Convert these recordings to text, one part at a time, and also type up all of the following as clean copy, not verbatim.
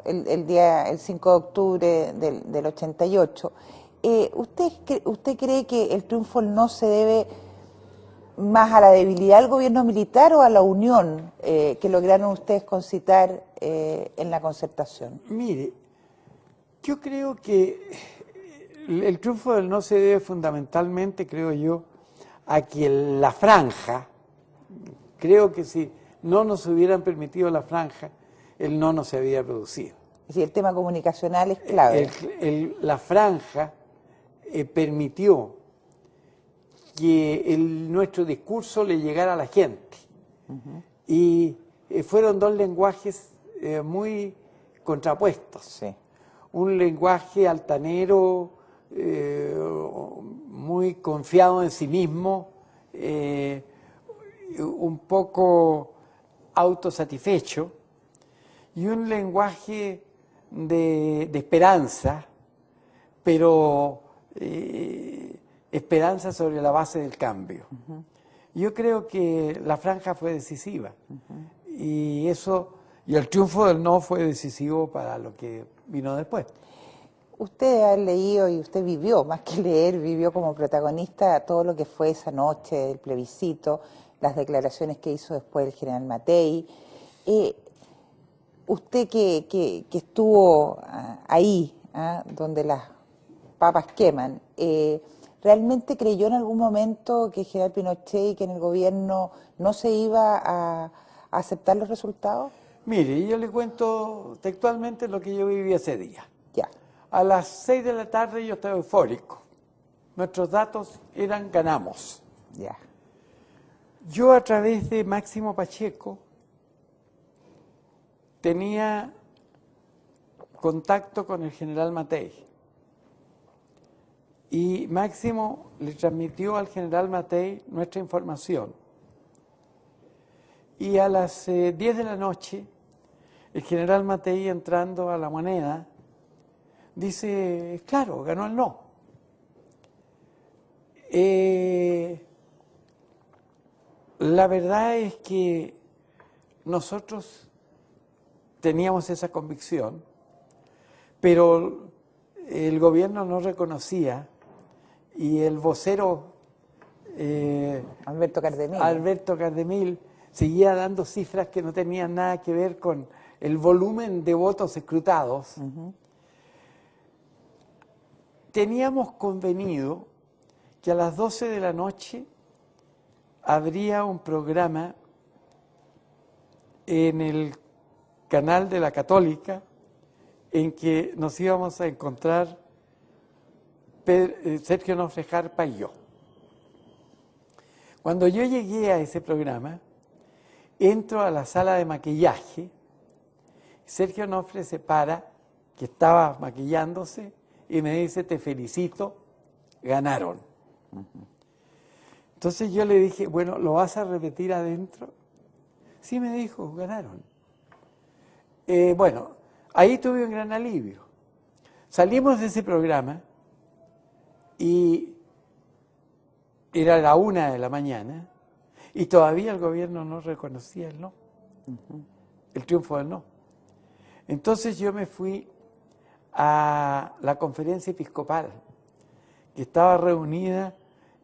el 5 de octubre del 88. ¿Usted cree que el triunfo no se debe más a la debilidad del gobierno militar o a la unión que lograron ustedes concitar en la concertación? Mire, yo creo que el triunfo del no se debe fundamentalmente, creo yo, a que la franja, creo que si no nos hubieran permitido la franja, el no se había producido. Es decir, el tema comunicacional es clave. La franja permitió que nuestro discurso le llegara a la gente. Y fueron dos lenguajes muy contrapuestos. Sí. Un lenguaje altanero, muy confiado en sí mismo, un poco autosatisfecho, y un lenguaje de esperanza, pero esperanza sobre la base del cambio. Yo creo que la franja fue decisiva, y el triunfo del no fue decisivo para lo que vino después. Usted ha leído y usted vivió, más que leer, vivió como protagonista todo lo que fue esa noche, el plebiscito, las declaraciones que hizo después el general Matei. Usted que estuvo ahí, donde las papas queman, ¿realmente creyó en algún momento que el general Pinochet y que en el gobierno no se iba a aceptar los resultados? Mire, yo le cuento textualmente lo que yo viví ese día. Ya. A las 6 de la tarde yo estaba eufórico. Nuestros datos eran ganamos. Ya. Yo a través de Máximo Pacheco tenía contacto con el general Matei. Y Máximo le transmitió al general Matei nuestra información. Y a las 10 de la noche, el general Matei, entrando a La Moneda, dice, claro, ganó el no. La verdad es que nosotros teníamos esa convicción, pero el gobierno no reconocía, y el vocero Alberto Cardemil seguía dando cifras que no tenían nada que ver con el volumen de votos escrutados. Teníamos convenido que a las 12 de la noche habría un programa en el canal de la Católica en que nos íbamos a encontrar Sergio Nofre Jarpa y yo. Cuando yo llegué a ese programa, entro a la sala de maquillaje, Sergio Nofre se para, que estaba maquillándose, y me dice, te felicito, ganaron. Entonces yo le dije, bueno, ¿lo vas a repetir adentro? Sí, me dijo, ganaron. Bueno, ahí tuve un gran alivio. Salimos de ese programa y era la 1 de la mañana y todavía el gobierno no reconocía el no, el triunfo del no. Entonces yo me fui a la conferencia episcopal, que estaba reunida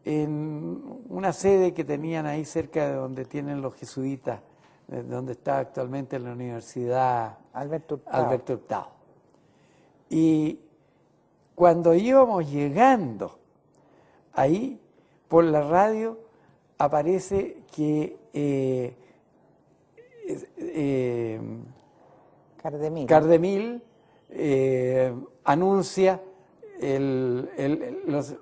en una sede que tenían ahí cerca de donde tienen los jesuitas, donde está actualmente la Universidad Alberto Hurtado. Y cuando íbamos llegando ahí, por la radio, aparece que Cardemil anuncia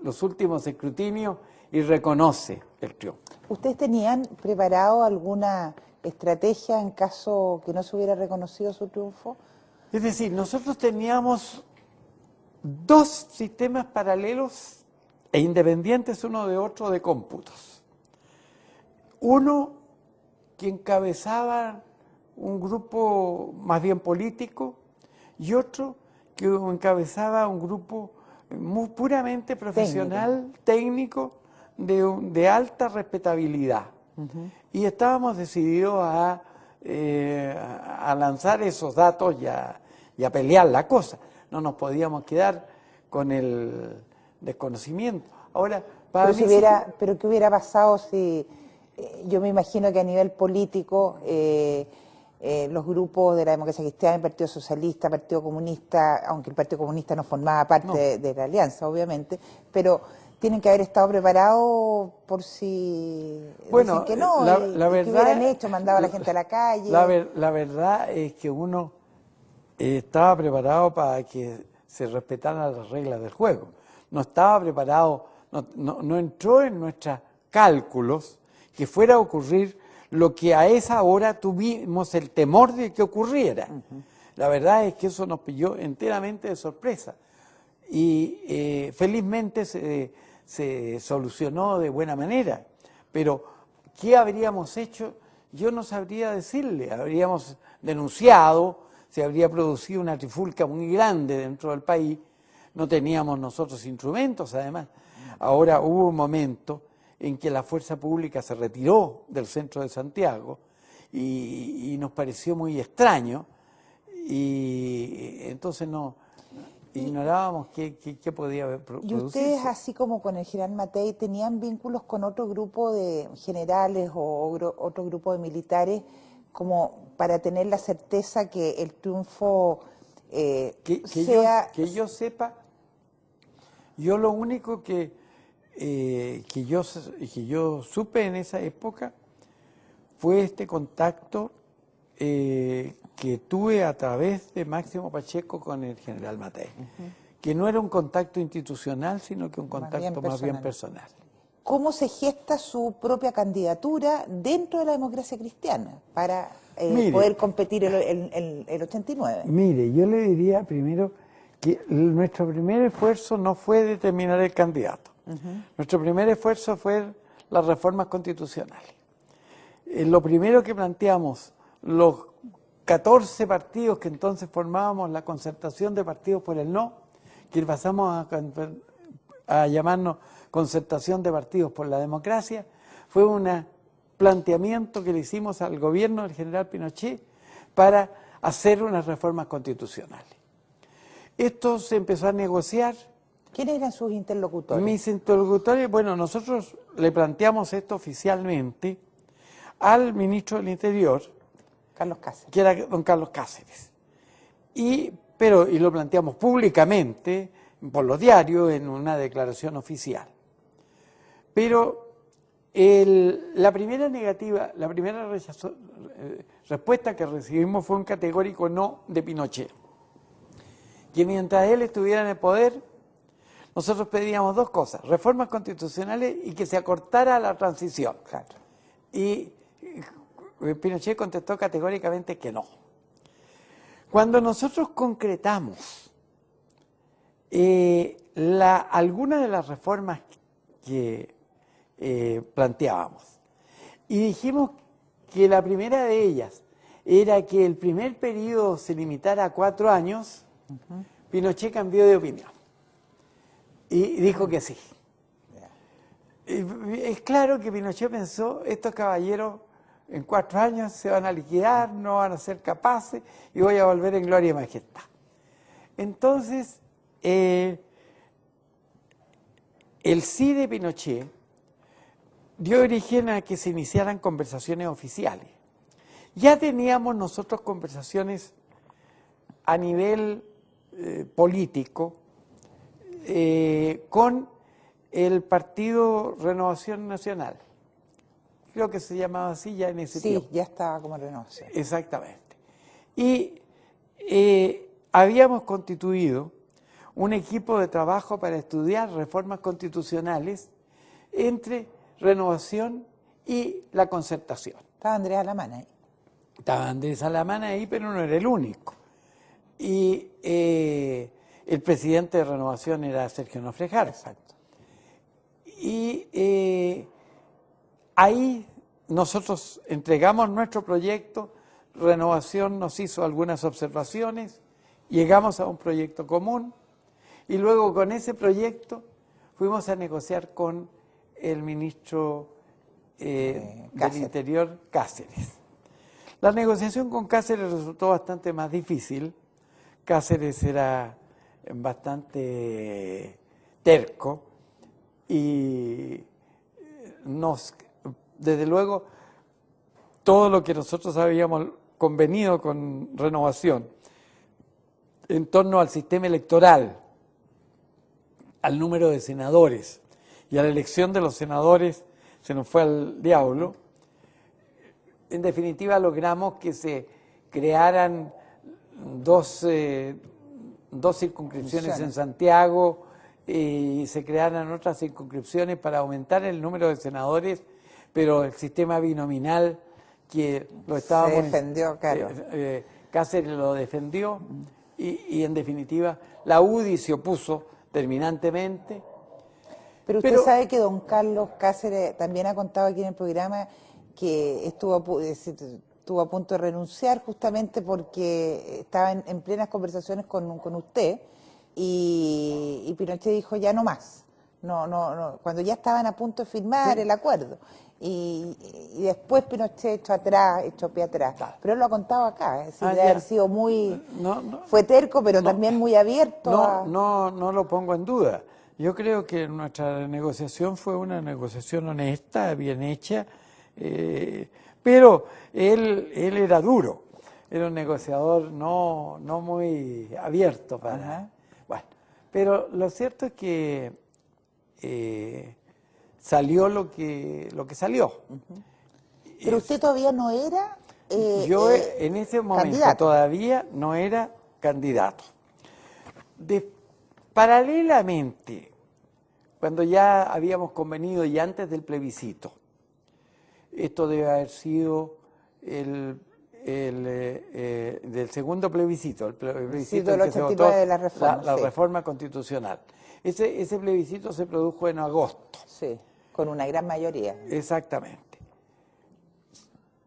los últimos escrutinios y reconoce el triunfo. ¿Ustedes tenían preparado alguna estrategia en caso que no se hubiera reconocido su triunfo? Es decir, nosotros teníamos dos sistemas paralelos e independientes uno de otro de cómputos. Uno que encabezaba un grupo más bien político y otro que encabezaba un grupo muy puramente profesional, técnico de alta respetabilidad. Y estábamos decididos a lanzar esos datos y a pelear la cosa. No nos podíamos quedar con el desconocimiento. Ahora, para pero, mí pero ¿qué hubiera pasado si, yo me imagino que a nivel político, los grupos de la Democracia Cristiana, el Partido Socialista, el Partido Comunista, aunque el Partido Comunista no formaba parte de la alianza, obviamente, pero tienen que haber estado preparados por si bueno, dicen que no, la y verdad, ¿qué hubieran hecho? ¿Mandado a la gente a la calle? La verdad es que uno estaba preparado para que se respetaran las reglas del juego. No estaba preparado, no entró en nuestros cálculos que fuera a ocurrir lo que a esa hora tuvimos el temor de que ocurriera. La verdad es que eso nos pilló enteramente de sorpresa. Y felizmente se solucionó de buena manera. Pero, ¿qué habríamos hecho? Yo no sabría decirle. Habríamos denunciado, se habría producido una trifulca muy grande dentro del país. No teníamos nosotros instrumentos, además. Ahora hubo un momento en que la fuerza pública se retiró del centro de Santiago y nos pareció muy extraño. Y entonces ignorábamos qué podía haber producido. ¿Y ustedes, así como con el general Matei, tenían vínculos con otro grupo de generales o otro grupo de militares como para tener la certeza que el triunfo sea... Que yo sepa, yo lo único que yo supe en esa época fue este contacto que tuve a través de Máximo Pacheco con el general Matei, que no era un contacto institucional, sino que un contacto más bien personal. ¿Cómo se gesta su propia candidatura dentro de la Democracia Cristiana para poder competir el 89? Mire, yo le diría primero que nuestro primer esfuerzo no fue determinar el candidato. Nuestro primer esfuerzo fue las reformas constitucionales. Lo primero que planteamos, los 14 partidos que entonces formábamos la concertación de partidos por el no, que pasamos a llamarnos concertación de partidos por la democracia, fue un planteamiento que le hicimos al gobierno del general Pinochet para hacer unas reformas constitucionales. Esto se empezó a negociar. ¿Quiénes eran sus interlocutores? Mis interlocutores, bueno, nosotros le planteamos esto oficialmente al ministro del Interior, Carlos Cáceres. Que era don Carlos Cáceres. Y lo planteamos públicamente, por los diarios, en una declaración oficial. Pero la primera respuesta que recibimos fue un categórico no de Pinochet. Que mientras él estuviera en el poder, nosotros pedíamos dos cosas: reformas constitucionales y que se acortara la transición. Claro. Y Pinochet contestó categóricamente que no. Cuando nosotros concretamos algunas de las reformas que planteábamos y dijimos que la primera de ellas era que el primer periodo se limitara a 4 años, Pinochet cambió de opinión y dijo que sí. Es claro que Pinochet pensó, estos caballeros en 4 años se van a liquidar, no van a ser capaces y voy a volver en gloria y majestad. Entonces, el sí de Pinochet dio origen a que se iniciaran conversaciones oficiales. Ya teníamos nosotros conversaciones a nivel político con el Partido Renovación Nacional. Creo que se llamaba así ya en ese tiempo. Sí, ya estaba como Renovación. Exactamente. Y habíamos constituido un equipo de trabajo para estudiar reformas constitucionales entre Renovación y la Concertación. Estaba Andrés Alamán ahí. Estaba Andrés Alamán ahí, pero no era el único. Y el presidente de Renovación era Sergio Nofrejar. Exacto. Y ahí nosotros entregamos nuestro proyecto, Renovación nos hizo algunas observaciones, llegamos a un proyecto común y luego con ese proyecto fuimos a negociar con el ministro del Interior, Cáceres. La negociación con Cáceres resultó bastante más difícil. Cáceres era bastante terco y desde luego, todo lo que nosotros habíamos convenido con Renovación en torno al sistema electoral, al número de senadores y a la elección de los senadores, se nos fue al diablo. En definitiva, logramos que se crearan dos circunscripciones en Santiago y se crearan otras circunscripciones para aumentar el número de senadores, pero el sistema binominal que lo estábamos... Se defendió, claro. Cáceres lo defendió y en definitiva la UDI se opuso terminantemente. Pero usted sabe que don Carlos Cáceres también ha contado aquí en el programa que estuvo a punto de renunciar justamente porque estaba en plenas conversaciones con usted y Pinochet dijo ya no más. No, cuando ya estaban a punto de firmar el acuerdo. Y después Pinochet echó pie atrás. Pero él lo ha contado acá, es decir, de haber sido muy... fue terco, pero también muy abierto. No lo pongo en duda. Yo creo que nuestra negociación fue una negociación honesta, bien hecha, pero él era duro, era un negociador no muy abierto para... Bueno, pero lo cierto es que salió lo que salió. Pero usted todavía no era yo en ese momento candidato. Todavía no era candidato. Paralelamente, cuando ya habíamos convenido y antes del plebiscito, esto debe haber sido del segundo plebiscito, el plebiscito del en que se 89 votó de la reforma, la reforma constitucional. Ese plebiscito se produjo en agosto. Sí, con una gran mayoría. Exactamente.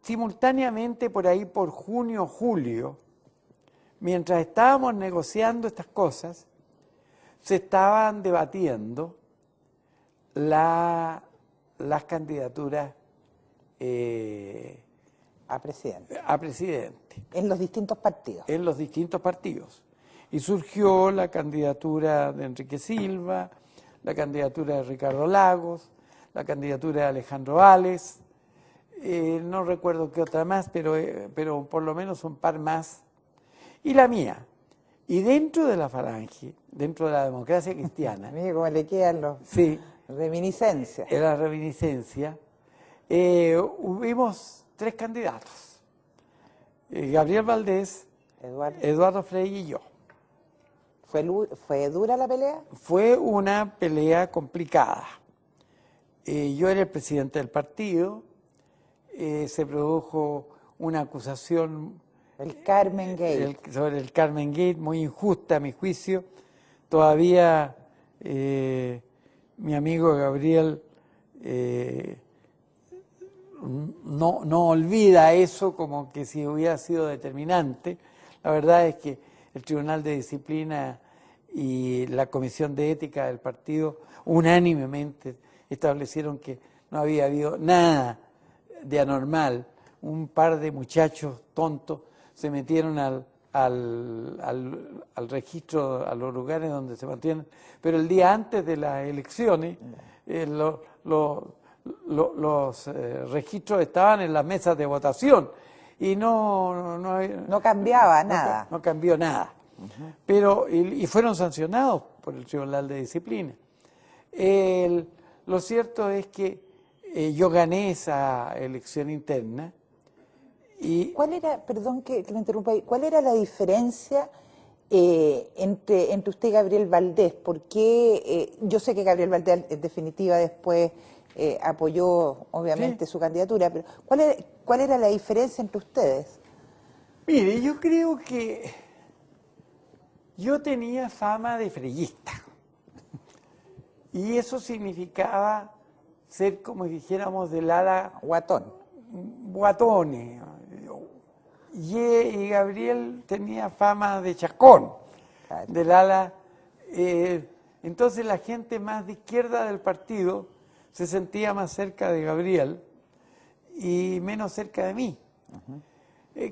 Simultáneamente, por ahí por junio, julio, mientras estábamos negociando estas cosas, se estaban debatiendo las candidaturas A presidente. a presidente. En los distintos partidos. En los distintos partidos. Y surgió la candidatura de Enrique Silva, la candidatura de Ricardo Lagos, la candidatura de Alejandro Valles, no recuerdo qué otra más, pero por lo menos un par más, y la mía. Y dentro de la Falange, dentro de la democracia cristiana... Mire cómo le quedan los reminiscencias. En la reminiscencia, hubimos 3 candidatos. Gabriel Valdés, Eduardo Frei y yo. ¿Fue dura la pelea? Fue una pelea complicada. Yo era el presidente del partido, se produjo una acusación... El Carmen Gate. Sobre el Carmen Gate, muy injusta a mi juicio. Todavía mi amigo Gabriel no olvida eso como que si hubiera sido determinante. La verdad es que el Tribunal de Disciplina y la Comisión de Ética del partido unánimemente establecieron que no había habido nada de anormal. Un par de muchachos tontos se metieron al registro, a los lugares donde se mantienen, pero el día antes de las elecciones los registros estaban en las mesas de votación y no cambiaba nada. No cambió nada. Pero y fueron sancionados por el Tribunal de Disciplina. Lo cierto es que yo gané esa elección interna. Y ¿cuál era, perdón que lo interrumpa ahí, cuál era la diferencia entre usted y Gabriel Valdés? Porque yo sé que Gabriel Valdés en definitiva después apoyó obviamente su candidatura, pero ¿cuál era la diferencia entre ustedes? Mire, yo creo que yo tenía fama de freyista y eso significaba ser, como dijéramos, del ala guatones. Y Gabriel tenía fama de chacón, del ala. Entonces la gente más de izquierda del partido se sentía más cerca de Gabriel y menos cerca de mí.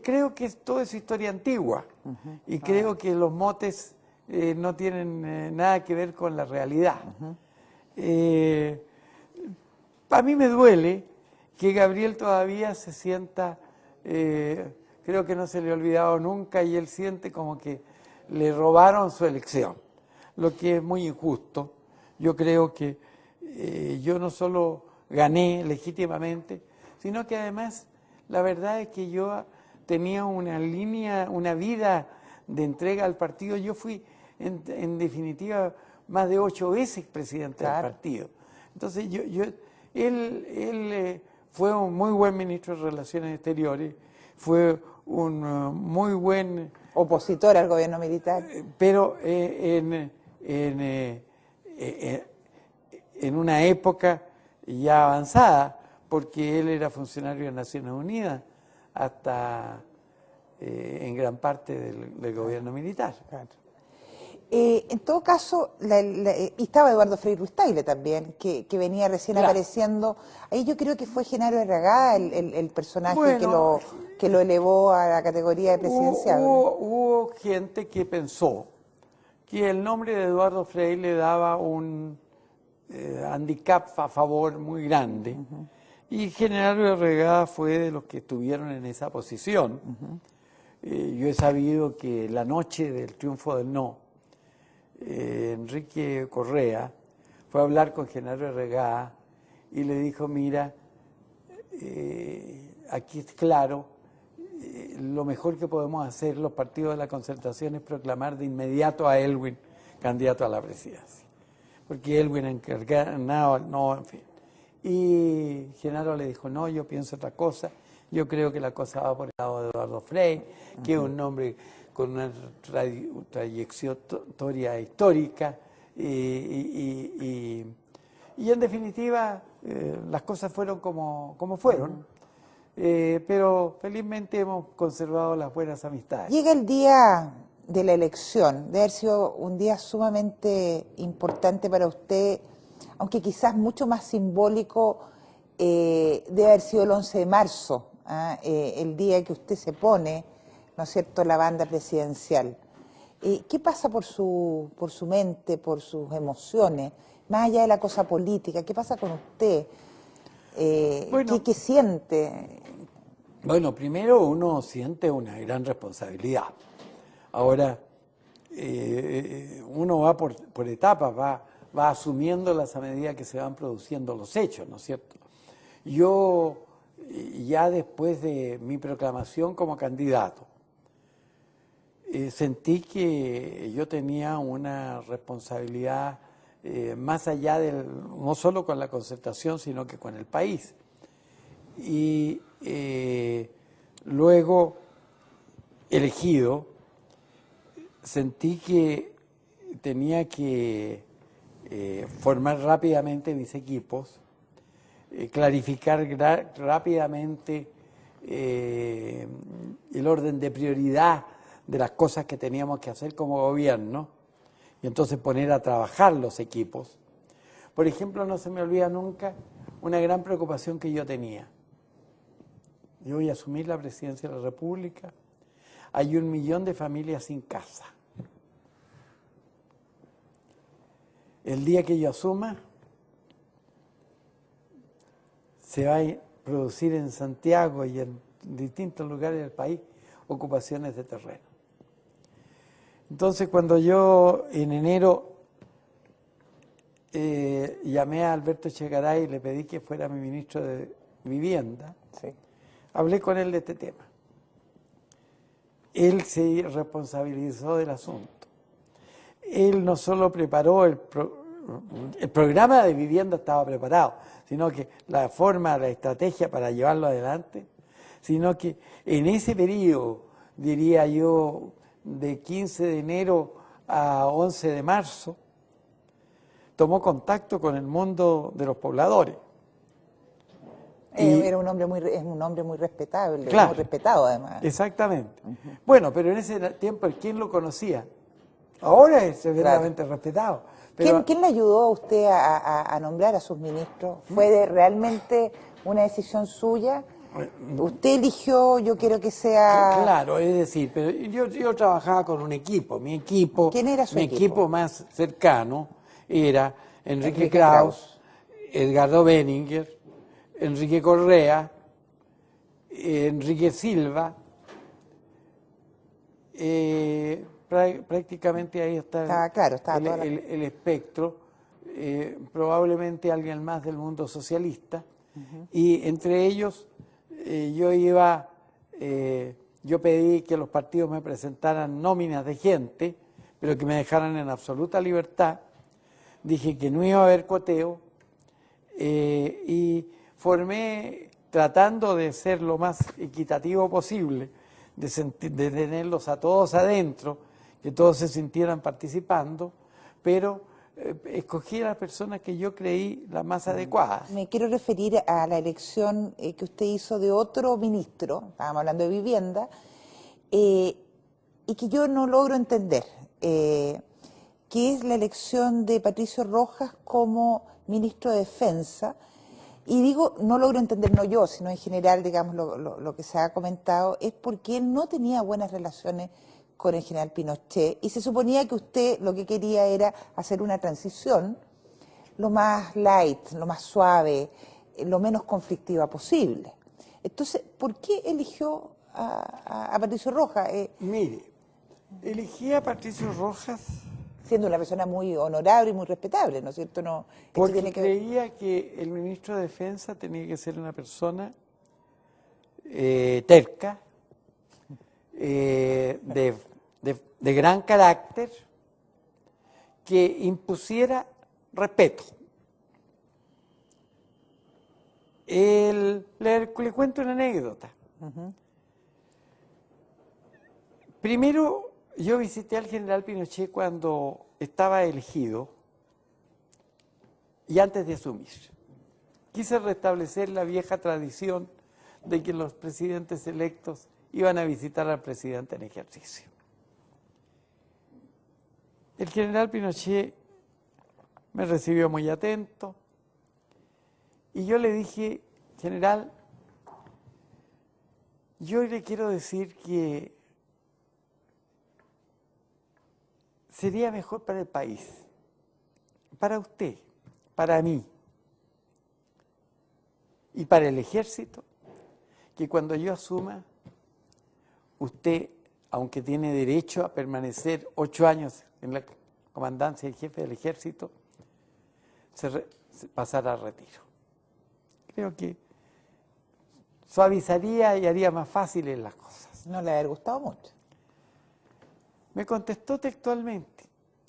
creo que todo es historia antigua y creo que los motes no tienen nada que ver con la realidad. A mí me duele que Gabriel todavía se sienta, creo que no se le ha olvidado nunca y él siente como que le robaron su elección, lo que es muy injusto. Yo creo que yo no solo gané legítimamente, sino que además la verdad es que yo tenía una línea, una vida de entrega al partido. Yo fui, en definitiva, más de 8 veces presidente del partido. Entonces, él fue un muy buen ministro de Relaciones Exteriores, fue un muy buen... opositor al gobierno militar. Pero en una época ya avanzada, porque él era funcionario de Naciones Unidas hasta en gran parte del gobierno militar. Claro. En todo caso, y estaba Eduardo Frei Ruiz-Tagle también, que venía recién apareciendo. Ahí yo creo que fue Genaro Herragá el personaje que lo elevó a la categoría de presidencial. Hubo gente que pensó que el nombre de Eduardo Frei le daba un handicap a favor muy grande. Y Genaro Herragá fue de los que estuvieron en esa posición. Yo he sabido que la noche del triunfo del no, Enrique Correa fue a hablar con Genaro Herragá y le dijo, mira, aquí es claro, lo mejor que podemos hacer los partidos de la Concertación es proclamar de inmediato a Elwin candidato a la presidencia, porque Elwin encargado, no, en fin. Y Genaro le dijo, no, yo pienso otra cosa, yo creo que la cosa va por el lado de Eduardo Frei, que es un hombre con una trayectoria histórica y en definitiva las cosas fueron como fueron, pero felizmente hemos conservado las buenas amistades. Llega el día de la elección, debe haber sido un día sumamente importante para usted, aunque quizás mucho más simbólico, debe haber sido el 11 de marzo, el día que usted se pone, ¿no es cierto?, la banda presidencial. ¿Qué pasa por su mente, por sus emociones, más allá de la cosa política? ¿Qué pasa con usted? ¿Qué siente? Bueno, primero uno siente una gran responsabilidad. Ahora, uno va por etapas, va asumiéndolas a medida que se van produciendo los hechos, ¿no es cierto? Yo, ya después de mi proclamación como candidato, sentí que yo tenía una responsabilidad más allá no solo con la Concertación, sino que con el país. Y luego, elegido, sentí que tenía que formar rápidamente mis equipos, clarificar rápidamente el orden de prioridad de las cosas que teníamos que hacer como gobierno y entonces poner a trabajar los equipos. Por ejemplo, no se me olvida nunca una gran preocupación que yo tenía. Yo voy a asumir la presidencia de la República, hay 1 millón de familias sin casa. El día que yo asuma, se va a producir en Santiago y en distintos lugares del país ocupaciones de terreno. Entonces, cuando yo en enero llamé a Alberto Echegaray y le pedí que fuera mi ministro de Vivienda, hablé con él de este tema. Él se responsabilizó del asunto. Él no solo preparó el programa de vivienda estaba preparado, sino que la forma, la estrategia para llevarlo adelante, sino que en ese periodo, diría yo, de 15 de enero a 11 de marzo, tomó contacto con el mundo de los pobladores. Era un hombre es un hombre muy respetable, claro, muy respetado además. Exactamente. Bueno, pero en ese tiempo, ¿quién lo conocía? Ahora es severamente respetado. Pero ¿Quién le ayudó a usted a nombrar a sus ministros? ¿Fue realmente una decisión suya? Usted eligió, yo quiero que sea... Claro, es decir, pero yo trabajaba con un equipo. ¿Quién era su mi equipo? equipo más cercano era Enrique Enrique Krauss, Edgardo Benninger, Enrique Correa, Enrique Silva. Prácticamente ahí está Estaba toda el espectro. Probablemente alguien más del mundo socialista. Y entre ellos yo pedí que los partidos me presentaran nóminas de gente, pero que me dejaran en absoluta libertad. Dije que no iba a haber cuoteo y formé, tratando de ser lo más equitativo posible, de tenerlos a todos adentro, que todos se sintieran participando, pero escogí a las personas que yo creí las más adecuadas. Me quiero referir a la elección que usted hizo de otro ministro, estábamos hablando de vivienda, y que yo no logro entender, que es la elección de Patricio Rojas como ministro de Defensa. Y digo, no logro entender, no yo, sino en general, digamos, lo que se ha comentado, es porque él no tenía buenas relaciones con el general Pinochet y se suponía que usted lo que quería era hacer una transición lo más light, lo más suave, lo menos conflictiva posible. Entonces, ¿por qué eligió a Patricio Rojas? Mire, elegí a Patricio Rojas siendo una persona muy honorable y muy respetable, ¿no es cierto? No, porque creía que el ministro de Defensa tenía que ser una persona terca, de gran carácter, que impusiera respeto. Le cuento una anécdota. Primero, yo visité al general Pinochet cuando estaba elegido y antes de asumir. Quise restablecer la vieja tradición de que los presidentes electos iban a visitar al presidente en ejercicio. El general Pinochet me recibió muy atento y yo le dije, general, yo le quiero decir que sería mejor para el país, para usted, para mí y para el ejército, que cuando yo asuma, usted, aunque tiene derecho a permanecer 8 años en la comandancia del jefe del ejército, se pasará a retiro. Creo que suavizaría y haría más fáciles las cosas. No le ha gustado mucho. Me contestó textualmente,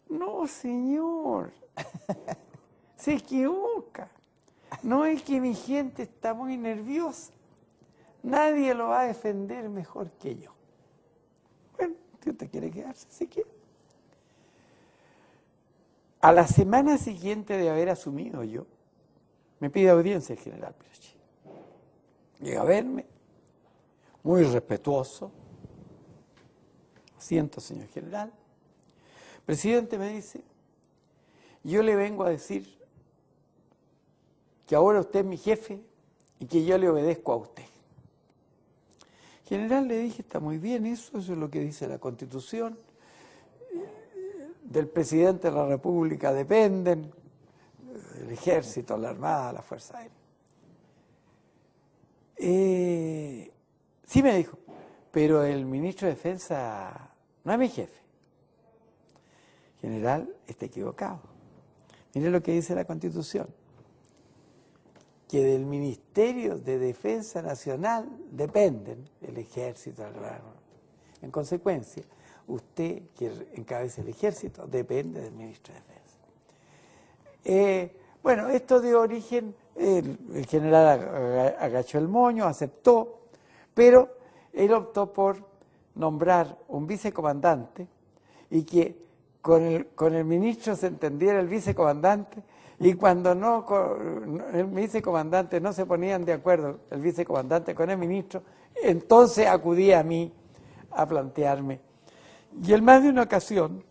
no señor, se equivoca, no es que mi gente está muy nerviosa, nadie lo va a defender mejor que yo. Bueno, si usted quiere quedarse, se queda. A la semana siguiente de haber asumido yo, me pide audiencia el general Pinochet. Llega a verme, muy respetuoso. Siento, señor general. Presidente, me dice, yo le vengo a decir que ahora usted es mi jefe y que yo le obedezco a usted. General, le dije, está muy bien eso es lo que dice la Constitución. Del presidente de la República dependen el ejército, la armada, la fuerza aérea. Sí, me dijo, pero el ministro de Defensa no es mi jefe. General, está equivocado. Mire lo que dice la Constitución, que del Ministerio de Defensa Nacional dependen el ejército, la armada. En consecuencia, usted, que encabeza el ejército, depende del ministro de Defensa. Bueno, esto dio origen, el general agachó el moño, aceptó, pero él optó por nombrar un vicecomandante y que con el ministro se entendiera el vicecomandante, y cuando el vicecomandante no se ponían de acuerdo, el vicecomandante con el ministro, entonces acudía a mí a plantearme. Y en más de una ocasión,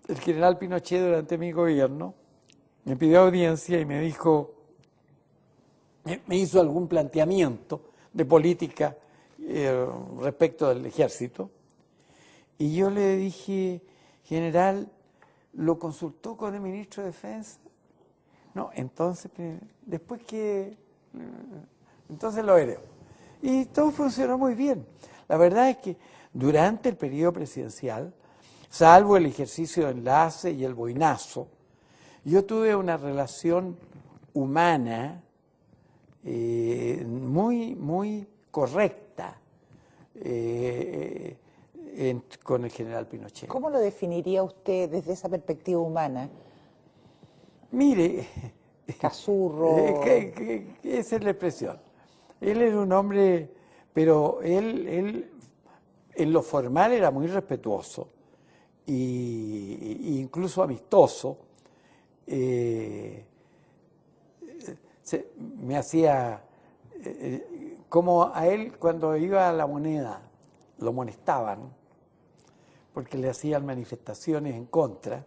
el general Pinochet durante mi gobierno me pidió audiencia y me dijo, me hizo algún planteamiento de política respecto del ejército. Y yo le dije, general, ¿lo consultó con el ministro de Defensa? No, entonces, después que... Entonces lo veremos. Y todo funcionó muy bien. La verdad es que durante el periodo presidencial, salvo el ejercicio de enlace y el boinazo, yo tuve una relación humana muy correcta con el general Pinochet. ¿Cómo lo definiría usted desde esa perspectiva humana? Mire, Cazurro. esa es la expresión. Él era un hombre, pero él en lo formal era muy respetuoso e incluso amistoso. Me hacía, como a él cuando iba a La Moneda, lo molestaban, porque le hacían manifestaciones en contra.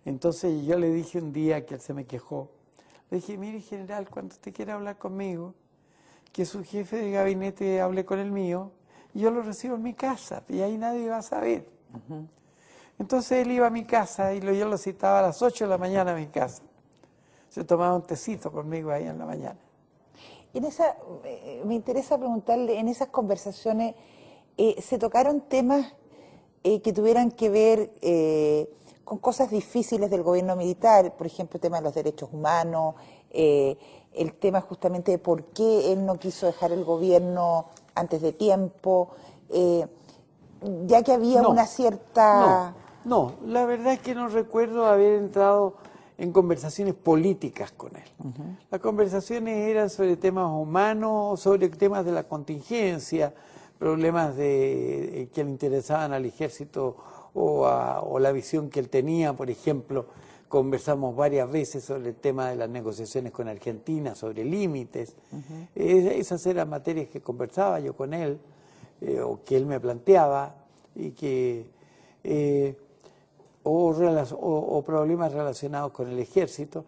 Entonces yo le dije un día que él se me quejó, le dije, mire general, cuando usted quiera hablar conmigo, que su jefe de gabinete hable con el mío, yo lo recibo en mi casa y ahí nadie va a saber. Entonces él iba a mi casa y yo lo citaba a las 8 de la mañana a mi casa. Se tomaba un tecito conmigo ahí en la mañana. Me interesa preguntarle, en esas conversaciones, ¿se tocaron temas que tuvieran que ver con cosas difíciles del gobierno militar? Por ejemplo, el tema de los derechos humanos, el tema justamente de por qué él no quiso dejar el gobierno antes de tiempo, ya que había una cierta... No, la verdad es que no recuerdo haber entrado en conversaciones políticas con él. Las conversaciones eran sobre temas humanos, sobre temas de la contingencia, problemas que le interesaban al ejército o la visión que él tenía. Por ejemplo, conversamos varias veces sobre el tema de las negociaciones con Argentina, sobre límites. Esas eran materias que conversaba yo con él, o que él me planteaba, y que... o problemas relacionados con el ejército,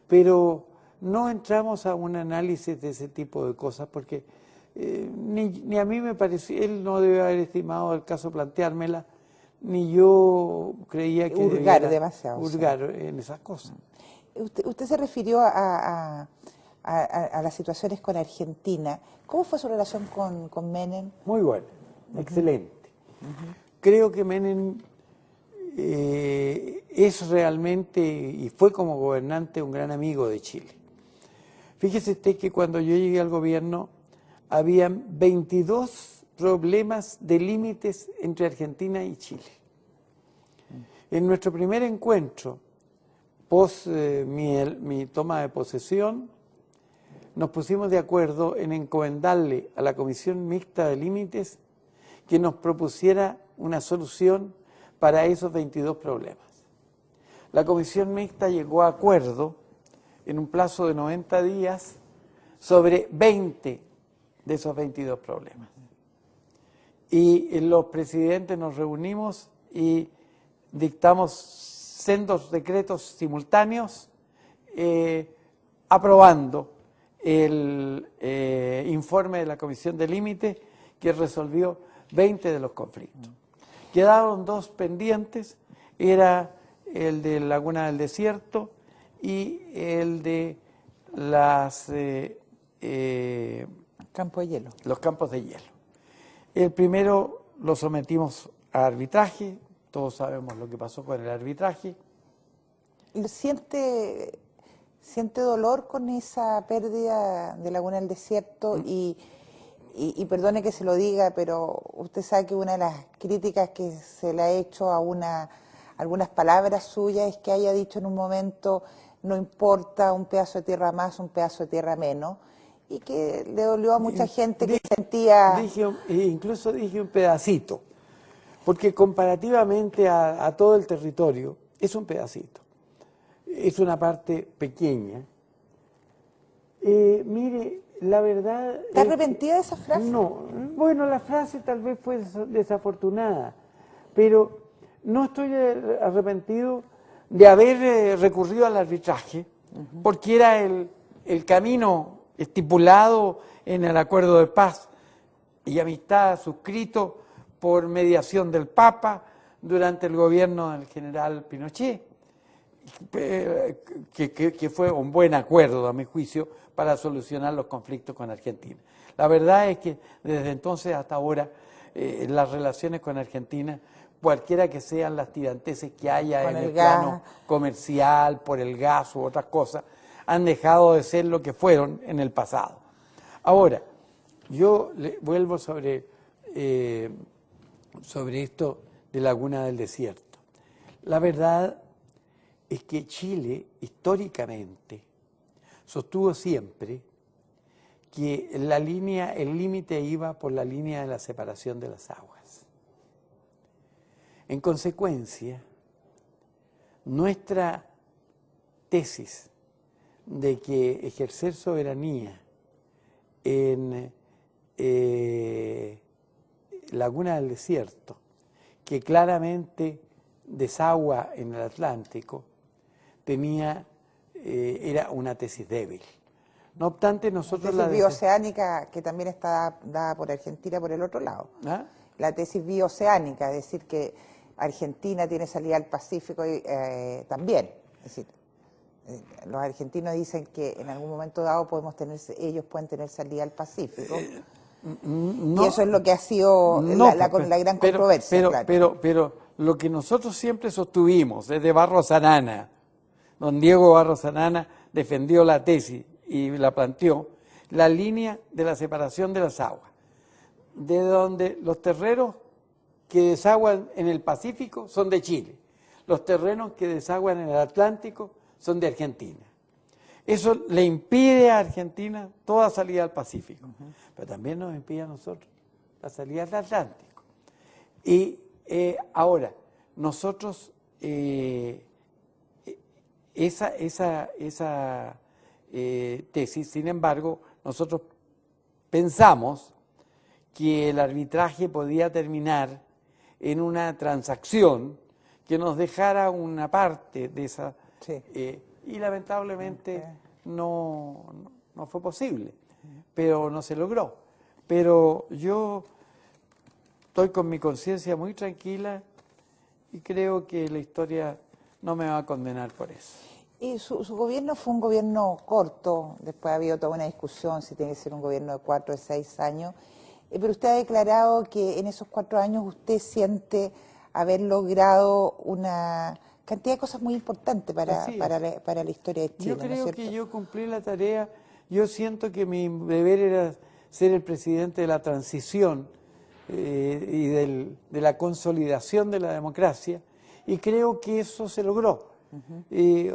pero no entramos a un análisis de ese tipo de cosas porque ni a mí me pareció, él no debe haber estimado el caso planteármela, ni yo creía que hurgar demasiado, hurgar en esas cosas. Usted se refirió a las situaciones con Argentina. ¿Cómo fue su relación con Menem? Muy buena, excelente. Creo que Menem es realmente, y fue como gobernante, un gran amigo de Chile. Fíjese usted que cuando yo llegué al gobierno, habían 22 problemas de límites entre Argentina y Chile. En nuestro primer encuentro, post mi toma de posesión, nos pusimos de acuerdo en encomendarle a la Comisión Mixta de Límites que nos propusiera una solución para esos 22 problemas. La Comisión Mixta llegó a acuerdo en un plazo de 90 días sobre 20 de esos 22 problemas. Y los presidentes nos reunimos y dictamos sendos decretos simultáneos aprobando el informe de la Comisión de Límite que resolvió 20 de los conflictos. Quedaron 2 pendientes, era el de Laguna del Desierto y el de Campo de hielo. Los campos de hielo. El primero lo sometimos a arbitraje, todos sabemos lo que pasó con el arbitraje. ¿Siente dolor con esa pérdida de Laguna del Desierto? Y perdone que se lo diga, pero usted sabe que una de las críticas que se le ha hecho a algunas palabras suyas es que haya dicho en un momento, no importa un pedazo de tierra más, un pedazo de tierra menos, y que le dolió a mucha gente que sentía... Incluso dije un pedacito, porque comparativamente a todo el territorio es un pedacito, es una parte pequeña. Mire, la verdad... ¿Está arrepentida de esa frase? No, bueno, la frase tal vez fue desafortunada, pero no estoy arrepentido de haber recurrido al arbitraje, porque era el camino estipulado en el acuerdo de paz y amistad suscrito por mediación del Papa durante el gobierno del general Pinochet, que fue un buen acuerdo, a mi juicio, para solucionar los conflictos con Argentina. La verdad es que desde entonces hasta ahora las relaciones con Argentina, cualquiera que sean las tiranteses que haya en el plano comercial, por el gas u otras cosas, han dejado de ser lo que fueron en el pasado. Ahora, yo vuelvo sobre esto de Laguna del Desierto. La verdad es que Chile, históricamente, sostuvo siempre que el límite iba por la línea de la separación de las aguas. En consecuencia, nuestra tesis de que ejercer soberanía en Laguna del Desierto, que claramente desagua en el Atlántico, era una tesis débil. No obstante, nosotros la tesis bioceánica, que también está dada por Argentina por el otro lado. ¿Ah? La tesis bioceánica, es decir, que Argentina tiene salida al Pacífico también. Es decir, los argentinos dicen que en algún momento dado ellos pueden tener salida al Pacífico. No, y eso es lo que ha sido la gran controversia. Pero lo que nosotros siempre sostuvimos desde Barros Arana, don Diego Barros Arana defendió la tesis y la planteó, la línea de la separación de las aguas, de donde los terrenos que desaguan en el Pacífico son de Chile, los terrenos que desaguan en el Atlántico son de Argentina. Eso le impide a Argentina toda salida al Pacífico, pero también nos impide a nosotros la salida al Atlántico. Y ahora, nosotros, esa tesis, sin embargo, nosotros pensamos que el arbitraje podía terminar en una transacción que nos dejara una parte de esa... Sí. Y lamentablemente no fue posible, pero no se logró. Pero yo estoy con mi conciencia muy tranquila y creo que la historia no me va a condenar por eso. Y su gobierno fue un gobierno corto, después ha habido toda una discusión si tiene que ser un gobierno de 4 o 6 años, pero usted ha declarado que en esos 4 años usted siente haber logrado una cantidad de cosas muy importantes para la historia de Chile. Yo creo que yo cumplí la tarea, yo siento que mi deber era ser el presidente de la transición y de la consolidación de la democracia, y creo que eso se logró.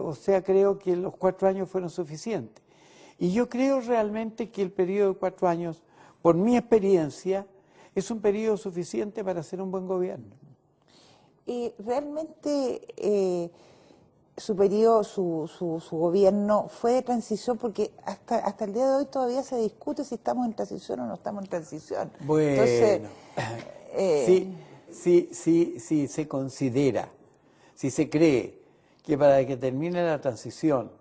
O sea, creo que los 4 años fueron suficientes. Y yo creo realmente que el periodo de 4 años, por mi experiencia, es un periodo suficiente para hacer un buen gobierno. Realmente su periodo, su gobierno fue de transición, porque hasta el día de hoy todavía se discute si estamos en transición o no estamos en transición. Bueno, entonces, si se considera, si se cree que para que termine la transición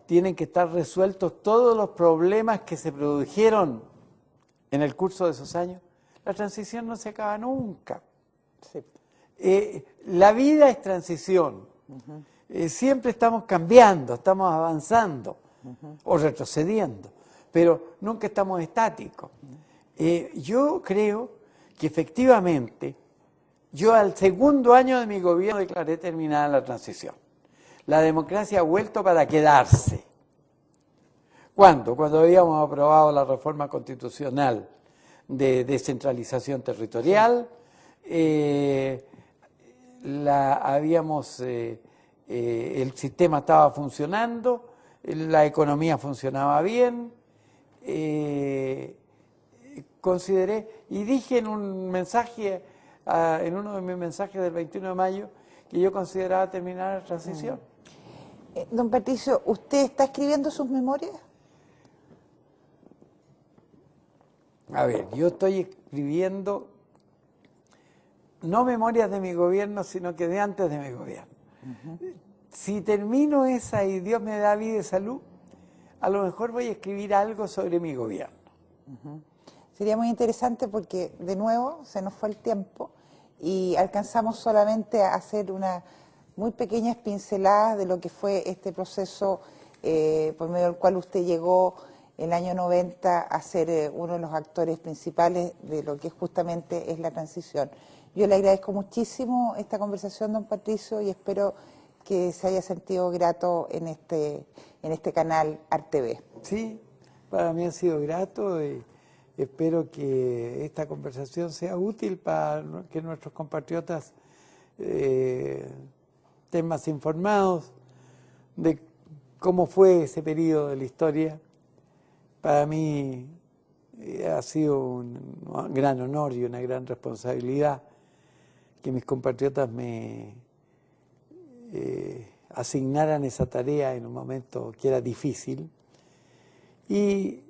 tienen que estar resueltos todos los problemas que se produjeron en el curso de esos años, la transición no se acaba nunca. Sí. La vida es transición. Siempre estamos cambiando, estamos avanzando o retrocediendo, pero nunca estamos estáticos. Yo creo que efectivamente, yo al 2.º año de mi gobierno declaré terminada la transición. La democracia ha vuelto para quedarse. ¿Cuándo? Cuando habíamos aprobado la reforma constitucional de descentralización territorial, el sistema estaba funcionando, la economía funcionaba bien, consideré y dije en un mensaje, en uno de mis mensajes del 21 de mayo, que yo consideraba terminar la transición. Don Patricio, ¿usted está escribiendo sus memorias? A ver, yo estoy escribiendo no memorias de mi gobierno, sino que de antes de mi gobierno. Si termino esa y Dios me da vida y salud, a lo mejor voy a escribir algo sobre mi gobierno. Sería muy interesante porque, de nuevo, se nos fue el tiempo y alcanzamos solamente a hacer unas muy pequeñas pinceladas de lo que fue este proceso por medio del cual usted llegó en el año 90 a ser uno de los actores principales de lo que justamente es la transición. Yo le agradezco muchísimo esta conversación, don Patricio, y espero que se haya sentido grato en este canal ArTV. Sí, para mí ha sido grato y espero que esta conversación sea útil para que nuestros compatriotas estén más informados de cómo fue ese periodo de la historia. Para mí ha sido un gran honor y una gran responsabilidad que mis compatriotas me asignaran esa tarea en un momento que era difícil. Y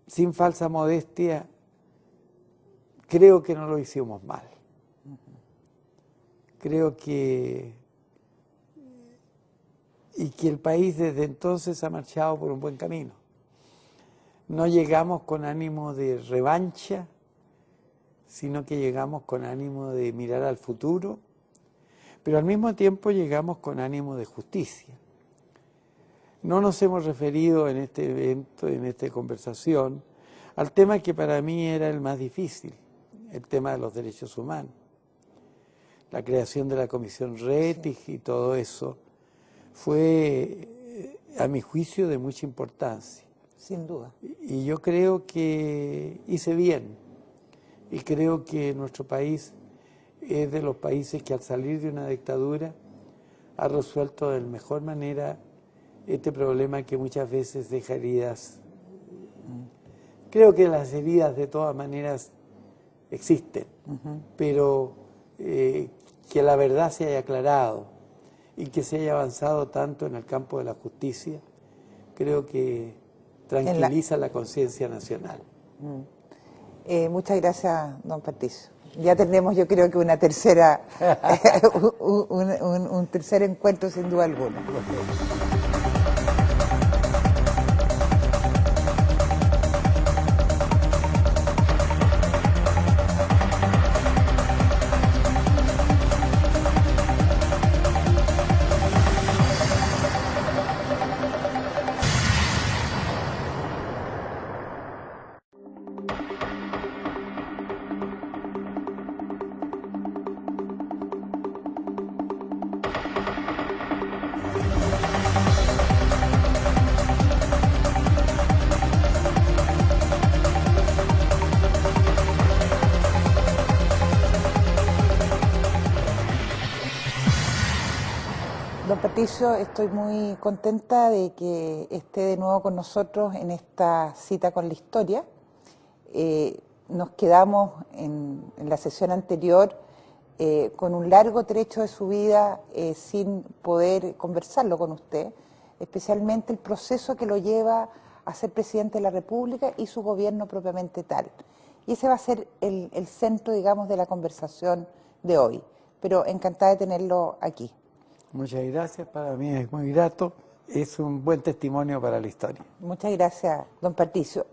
sin falsa modestia, creo que no lo hicimos mal. Creo que el país desde entonces ha marchado por un buen camino. No llegamos con ánimo de revancha, sino que llegamos con ánimo de mirar al futuro, pero al mismo tiempo llegamos con ánimo de justicia. No nos hemos referido en este evento, en esta conversación, al tema que para mí era el más difícil, el tema de los derechos humanos. La creación de la Comisión Rettig y todo eso fue, a mi juicio, de mucha importancia. Sin duda. Y yo creo que hice bien. Y creo que nuestro país es de los países que al salir de una dictadura ha resuelto de la mejor manera este problema que muchas veces deja heridas. Creo que las heridas de todas maneras existen, pero que la verdad se haya aclarado y que se haya avanzado tanto en el campo de la justicia, creo que tranquiliza la conciencia nacional. Muchas gracias, don Patricio. Ya tendremos, yo creo que una tercera, un tercer encuentro sin duda alguna. Don Patricio, estoy muy contenta de que esté de nuevo con nosotros en esta cita con la historia. Nos quedamos en la sesión anterior con un largo trecho de su vida sin poder conversarlo con usted, especialmente el proceso que lo lleva a ser presidente de la República y su gobierno propiamente tal. Y ese va a ser el centro, digamos, de la conversación de hoy. Pero encantada de tenerlo aquí. Muchas gracias, para mí es muy grato, es un buen testimonio para la historia. Muchas gracias, don Patricio.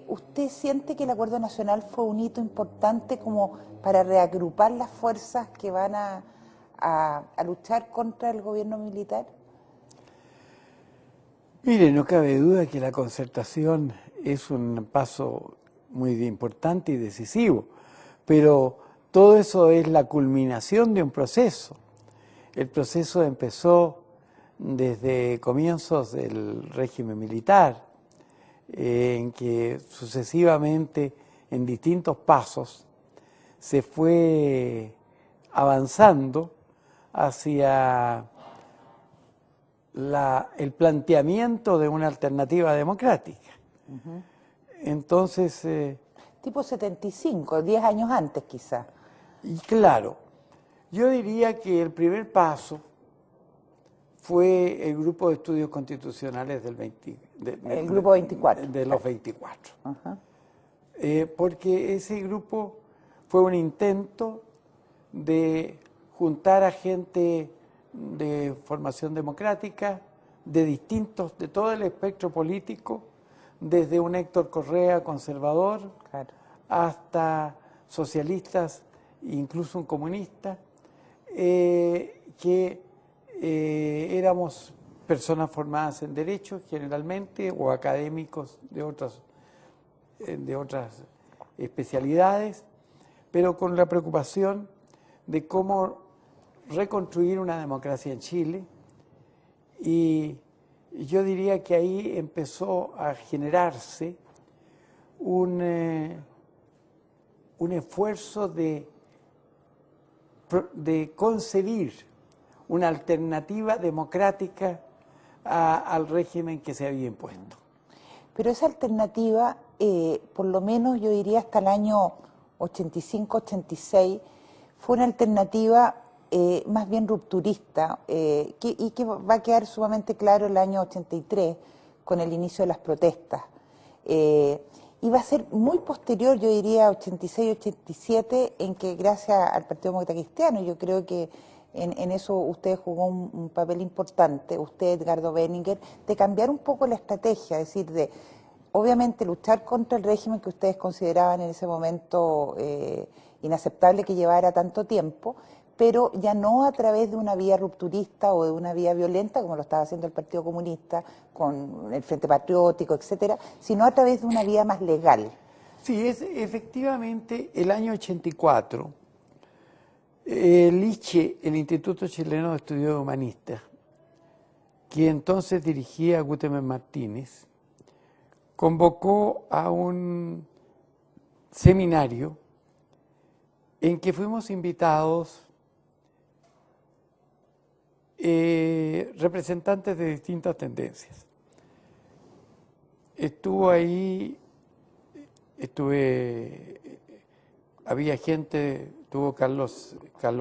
¿Usted siente que el Acuerdo Nacional fue un hito importante como para reagrupar las fuerzas que van a luchar contra el gobierno militar? Mire, no cabe duda que la concertación es un paso muy importante y decisivo, pero todo eso es la culminación de un proceso. El proceso empezó desde comienzos del régimen militar, en que sucesivamente, en distintos pasos, se fue avanzando hacia el planteamiento de una alternativa democrática. Entonces... tipo 75, 10 años antes quizá. Y claro, yo diría que el primer paso fue el grupo de estudios constitucionales del el grupo 24. De los 24. Porque ese grupo fue un intento de juntar a gente de formación democrática, de todo el espectro político, desde un Héctor Correa conservador, claro, hasta socialistas, incluso un comunista, que éramos personas formadas en Derecho generalmente, o académicos de otras especialidades, pero con la preocupación de cómo reconstruir una democracia en Chile. Y yo diría que ahí empezó a generarse un esfuerzo de concebir una alternativa democrática al régimen que se había impuesto. Pero esa alternativa, por lo menos yo diría hasta el año 85-86, fue una alternativa más bien rupturista y que va a quedar sumamente claro el año 83 con el inicio de las protestas. Y va a ser muy posterior, yo diría 86-87, en que gracias al Partido Demócrata Cristiano, yo creo que en eso usted jugó un papel importante, usted, Edgardo Benninger, de cambiar un poco la estrategia, es decir, de obviamente luchar contra el régimen que ustedes consideraban en ese momento inaceptable que llevara tanto tiempo, pero ya no a través de una vía rupturista o de una vía violenta, como lo estaba haciendo el Partido Comunista con el Frente Patriótico, etcétera, sino a través de una vía más legal. Sí, efectivamente el año 84, el ICHE, el Instituto Chileno de Estudios Humanistas, que entonces dirigía Guterres Martínez, convocó a un seminario en que fuimos invitados representantes de distintas tendencias. Había gente, estuvo Carlos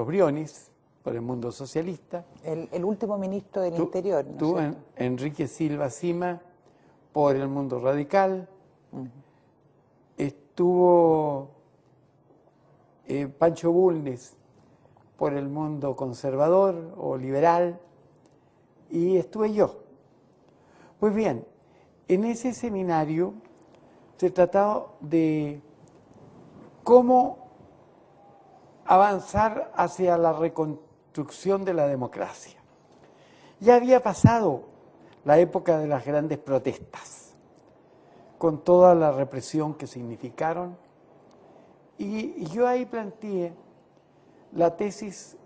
Briones, por el Mundo Socialista. El último ministro del Interior, ¿no? Estuvo Enrique Silva Cima, por el Mundo Radical. Estuvo Pancho Bulnes, por el Mundo Conservador o Liberal, y estuve yo. Pues bien, en ese seminario se trataba de cómo avanzar hacia la reconstrucción de la democracia. Ya había pasado la época de las grandes protestas, con toda la represión que significaron, y yo ahí planteé la tesis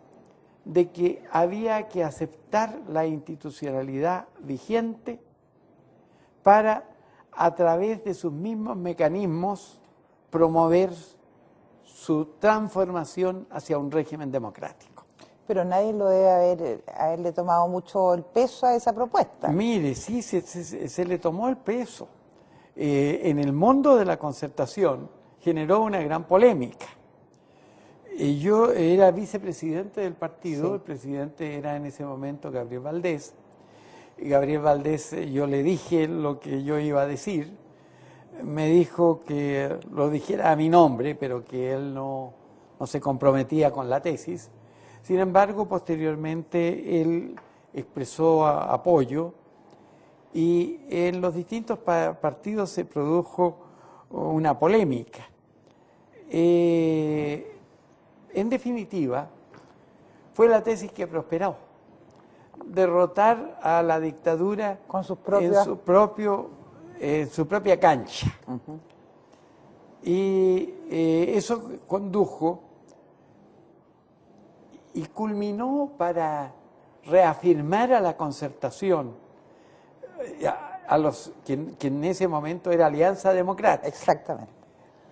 de que había que aceptar la institucionalidad vigente para, a través de sus mismos mecanismos, promover su transformación hacia un régimen democrático. Pero nadie lo debe haberle tomado mucho el peso a esa propuesta. Mire, sí, se le tomó el peso. En el mundo de la concertación generó una gran polémica. Yo era vicepresidente del partido, sí. El presidente era en ese momento Gabriel Valdés. Gabriel Valdés, yo le dije lo que yo iba a decir, me dijo que lo dijera a mi nombre, pero que él no se comprometía con la tesis. Sin embargo, posteriormente él expresó apoyo y en los distintos partidos se produjo una polémica. En definitiva, fue la tesis que prosperó, derrotar a la dictadura con sus en su propia cancha. Y eso condujo y culminó para reafirmar a la concertación, a los que en ese momento era Alianza Democrática. Exactamente.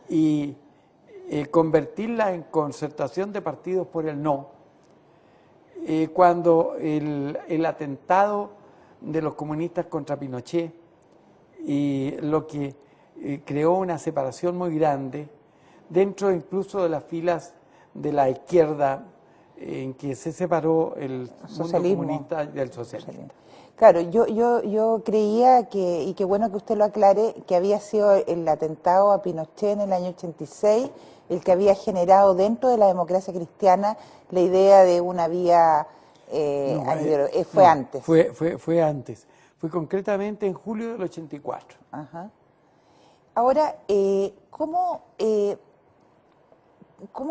Y convertirla en concertación de partidos por el no, cuando el atentado de los comunistas contra Pinochet y lo que creó una separación muy grande dentro incluso de las filas de la izquierda, en que se separó el mundo comunista del socialismo. Claro, yo creía que, y qué bueno que usted lo aclare, que había sido el atentado a Pinochet en el año 86 el que había generado dentro de la democracia cristiana la idea de una vía fue antes. Fue antes. Fue concretamente en julio del 84. Ajá. Ahora, ¿cómo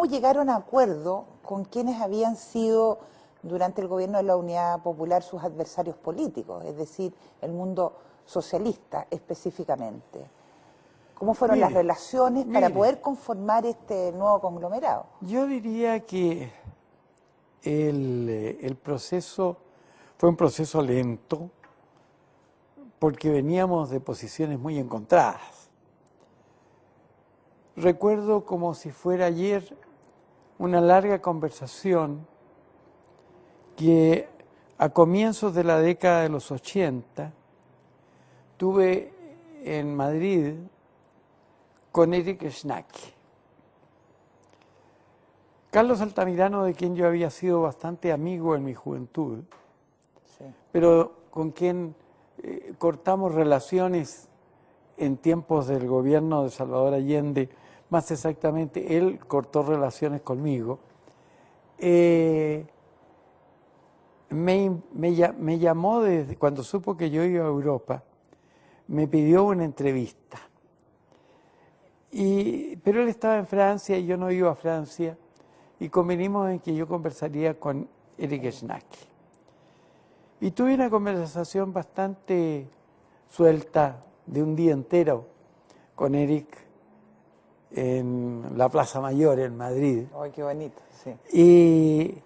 llegaron a acuerdo con quienes habían sido durante el gobierno de la Unidad Popular sus adversarios políticos, es decir, el mundo socialista específicamente? ¿Cómo fueron las relaciones para poder conformar este nuevo conglomerado? Yo diría que el proceso fue un proceso lento porque veníamos de posiciones muy encontradas. Recuerdo como si fuera ayer una larga conversación que a comienzos de la década de los 80 tuve en Madrid con Erich Schnack. Carlos Altamirano, de quien yo había sido bastante amigo en mi juventud, sí, pero con quien cortamos relaciones en tiempos del gobierno de Salvador Allende, más exactamente, él cortó relaciones conmigo. Me llamó desde cuando supo que yo iba a Europa, me pidió una entrevista. Pero él estaba en Francia y yo no iba a Francia, y convenimos en que yo conversaría con Erich Schnack. Y tuve una conversación bastante suelta de un día entero con Erich en la Plaza Mayor en Madrid. ¡Ay, qué bonito! Sí. Y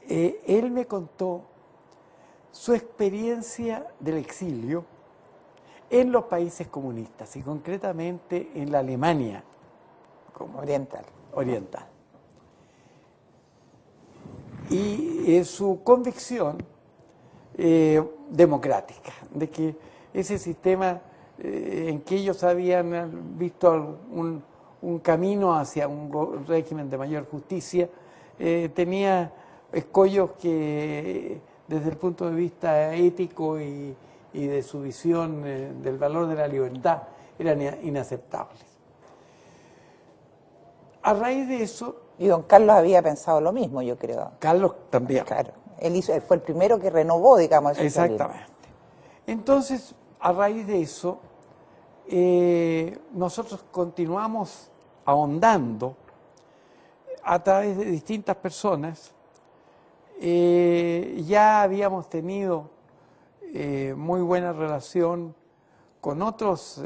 él me contó su experiencia del exilio en los países comunistas y concretamente en la Alemania oriental. Y su convicción democrática, de que ese sistema en que ellos habían visto un camino hacia un régimen de mayor justicia, tenía escollos que desde el punto de vista ético y de su visión del valor de la libertad eran inaceptables. A raíz de eso... Y don Carlos había pensado lo mismo, yo creo. Carlos también. Claro, él fue el primero que renovó, digamos, el socialismo. Exactamente. Entonces, a raíz de eso, nosotros continuamos ahondando a través de distintas personas. Ya habíamos tenido muy buena relación con otros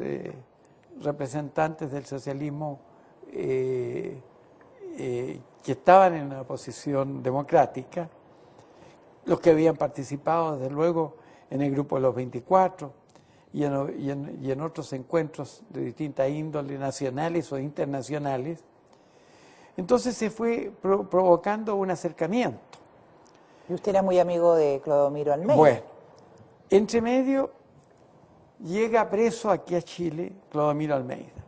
representantes del socialismo que estaban en una posición democrática, los que habían participado desde luego en el grupo de los 24 y en otros encuentros de distinta índole, nacionales o internacionales. Entonces se fue provocando un acercamiento. ¿Y usted era muy amigo de Clodomiro Almeida? Bueno, entre medio llega preso aquí a Chile Clodomiro Almeida.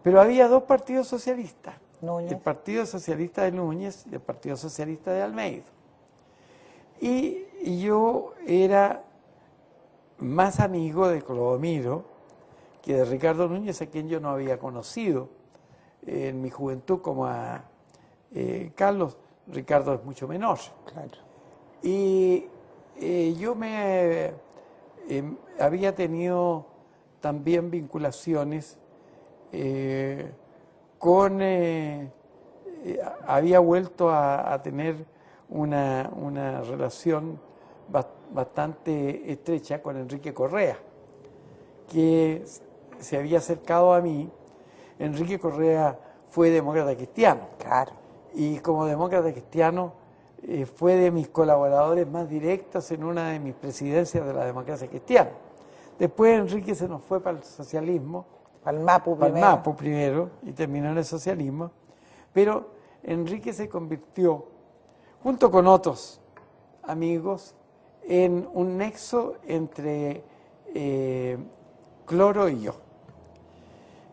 Pero había dos partidos socialistas, Núñez. El Partido Socialista de Núñez y el Partido Socialista de Almeida. Y yo era más amigo de Clodomiro que de Ricardo Núñez, a quien yo no había conocido en mi juventud como a Carlos. Ricardo es mucho menor. Claro. Y yo había tenido también vinculaciones había vuelto a tener una relación bastante estrecha con Enrique Correa, que se había acercado a mí. Enrique Correa fue demócrata cristiano. Claro. Y como demócrata cristiano fue de mis colaboradores más directos en una de mis presidencias de la democracia cristiana. Después Enrique se nos fue para el socialismo. Al MAPU primero. Al MAPU primero, y terminó en el socialismo. Pero Enrique se convirtió, junto con otros amigos, en un nexo entre Cloro y yo.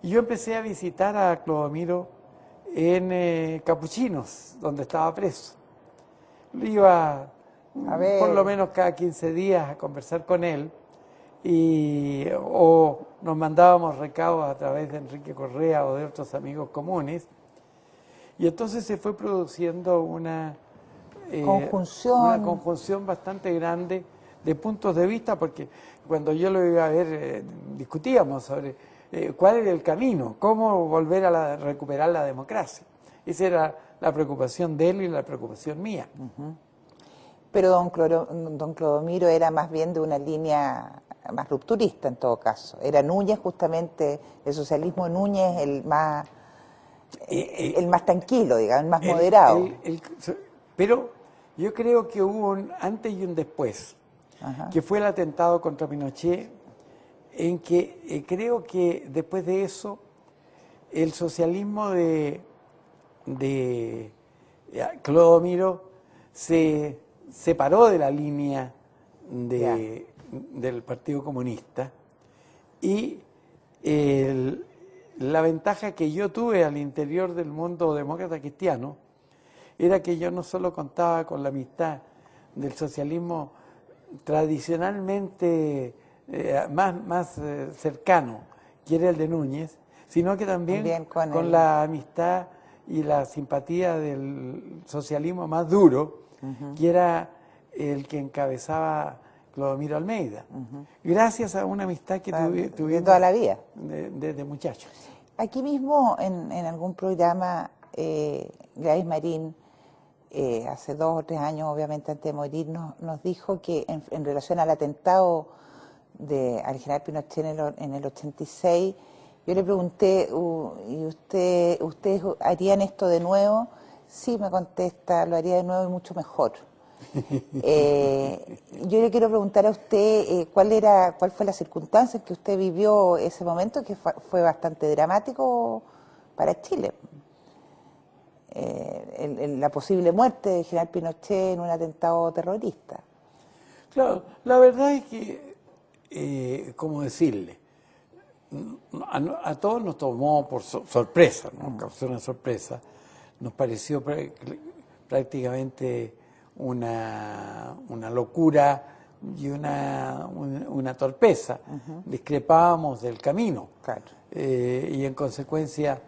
Y yo empecé a visitar a Clodomiro en Capuchinos, donde estaba preso. Iba por lo menos cada 15 días a conversar con él, o nos mandábamos recados a través de Enrique Correa o de otros amigos comunes. Y entonces se fue produciendo una conjunción bastante grande de puntos de vista, porque cuando yo lo iba a ver discutíamos sobre cuál era el camino, cómo volver a recuperar la democracia. Esa era la preocupación de él y la preocupación mía. Pero don Clodomiro era más bien de una línea más rupturista en todo caso. Era Núñez justamente, el socialismo de Núñez el más tranquilo, digamos, el más moderado. Pero yo creo que hubo un antes y un después, que fue el atentado contra Pinochet, en que creo que después de eso el socialismo de Clodomiro se separó de la línea del Partido Comunista, y la ventaja que yo tuve al interior del mundo demócrata cristiano era que yo no solo contaba con la amistad del socialismo tradicionalmente más cercano, que era el de Núñez, sino que también con la amistad y la simpatía del socialismo más duro, que era el que encabezaba Clodomiro Almeida, gracias a una amistad que tuvimos toda la vida, desde muchachos. Aquí mismo en algún programa, Gladys Marín, hace 2 o 3 años, obviamente antes de morir, nos dijo que en relación al atentado al general Pinochet en el 86, yo le pregunté, ¿y ustedes harían esto de nuevo? Sí, me contesta, lo haría de nuevo y mucho mejor. Yo le quiero preguntar a usted cuál fue la circunstancia en que usted vivió ese momento, que fue bastante dramático para Chile. La posible muerte de general Pinochet en un atentado terrorista. Claro, la verdad es que, ¿cómo decirle? A todos nos tomó por sorpresa, nos causó una sorpresa, nos pareció prácticamente una locura y una torpeza. Discrepábamos del camino, claro. Y en consecuencia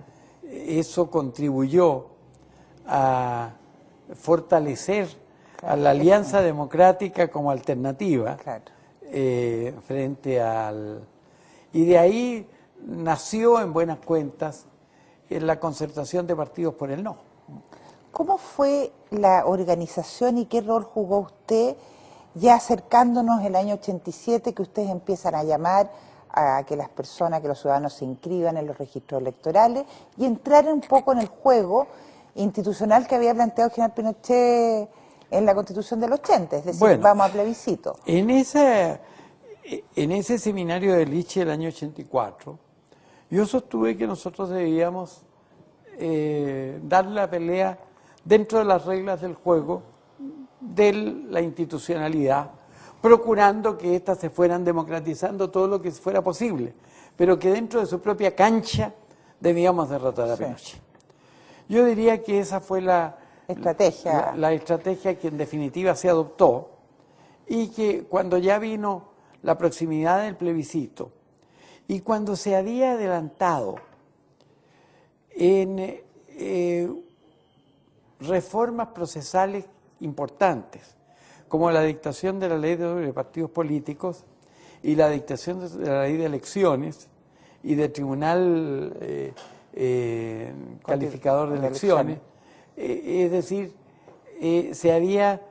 eso contribuyó a fortalecer a la Alianza Democrática como alternativa, claro, frente al... Y de ahí nació en buenas cuentas la concertación de partidos por el no. ¿Cómo fue la organización y qué rol jugó usted ya acercándonos el año 87, que ustedes empiezan a llamar a que las personas, que los ciudadanos se inscriban en los registros electorales y entrar un poco en el juego institucional que había planteado el general Pinochet en la Constitución del 80, es decir, bueno, vamos a plebiscito? En ese seminario de Lichi del año 84, yo sostuve que nosotros debíamos dar la pelea dentro de las reglas del juego de la institucionalidad, procurando que éstas se fueran democratizando todo lo que fuera posible, pero que dentro de su propia cancha debíamos derrotar a Pinochet. Yo diría que esa fue la estrategia que en definitiva se adoptó, y que cuando ya vino la proximidad del plebiscito y cuando se había adelantado en reformas procesales importantes, como la dictación de la ley de partidos políticos y la dictación de la ley de elecciones y del tribunal calificador de elecciones, es decir, se habían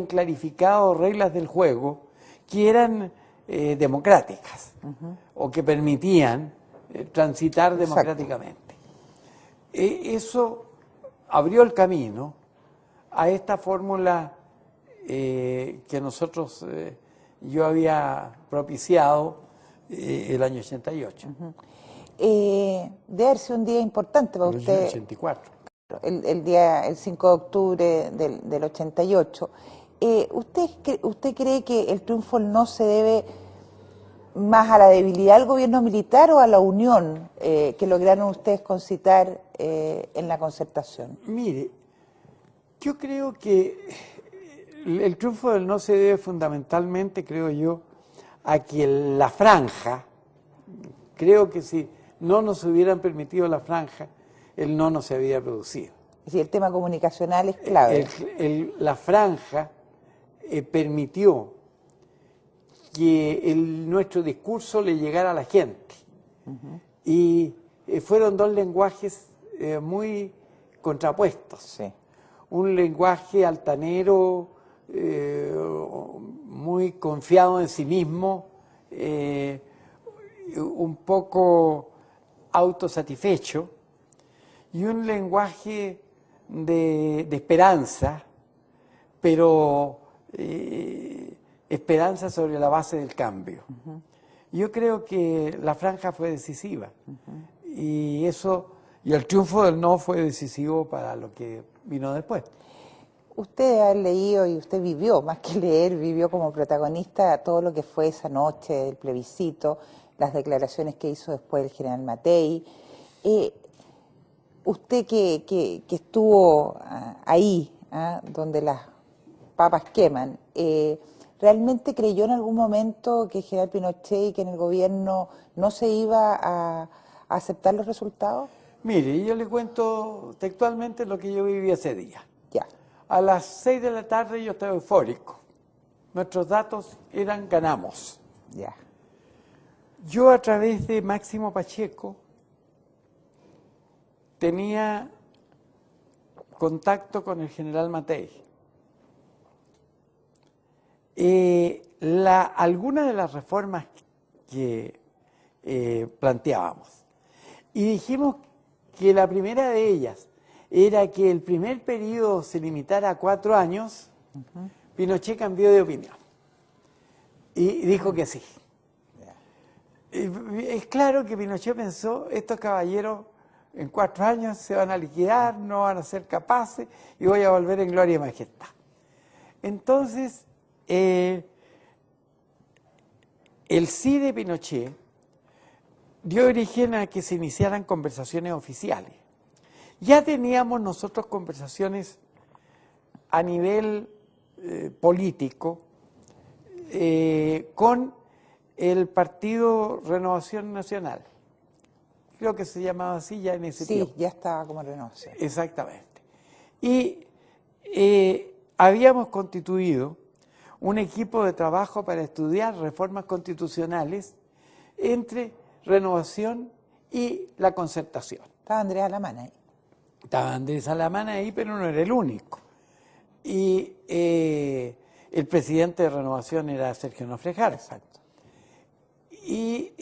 clarificado reglas del juego que eran democráticas, o que permitían transitar democráticamente. Eso abrió el camino a esta fórmula que nosotros, yo había propiciado el año 88. Debe haber sido un día importante para usted. El 84. El 5 de octubre del 88. ¿Usted cree que el triunfo no se debe más a la debilidad del gobierno militar o a la unión que lograron ustedes concitar en la concertación? Mire, yo creo que el triunfo del no se debe fundamentalmente, creo yo, a que la franja, creo que si no nos hubieran permitido la franja, el no se había producido. Es decir, el tema comunicacional es clave. La franja permitió que nuestro discurso le llegara a la gente. Y fueron dos lenguajes muy contrapuestos. Sí. Un lenguaje altanero, muy confiado en sí mismo, un poco autosatisfecho, y un lenguaje de esperanza, pero esperanza sobre la base del cambio. Yo creo que la franja fue decisiva, y el triunfo del no fue decisivo para lo que vino después. Usted ha leído y usted vivió, más que leer, vivió como protagonista todo lo que fue esa noche del plebiscito, las declaraciones que hizo después el general Matei. Usted que estuvo ahí, donde las papas queman, ¿realmente creyó en algún momento que el general Pinochet y que en el gobierno no se iba a aceptar los resultados? Mire, yo le cuento textualmente lo que yo viví ese día. Ya. A las 6 de la tarde yo estaba eufórico. Nuestros datos eran ganamos. Ya. Yo, a través de Máximo Pacheco, tenía contacto con el general Matei. Algunas de las reformas que planteábamos, y dijimos que la primera de ellas era que el primer periodo se limitara a 4 años. Pinochet cambió de opinión y dijo que sí. Es claro que Pinochet pensó, estos caballeros en 4 años se van a liquidar, no van a ser capaces y voy a volver en gloria y majestad. Entonces, el sí de Pinochet dio origen a que se iniciaran conversaciones oficiales. Ya teníamos nosotros conversaciones a nivel político con el Partido Renovación Nacional. Creo que se llamaba así ya en ese tiempo. Sí, ya estaba como Renovación. Exactamente. Y habíamos constituido un equipo de trabajo para estudiar reformas constitucionales entre Renovación y la Concertación. Estaba Andrés Alamán ahí. Estaba Andrés Alamán ahí, pero no era el único. Y el presidente de Renovación era Sergio Nofrejar. Exacto. Y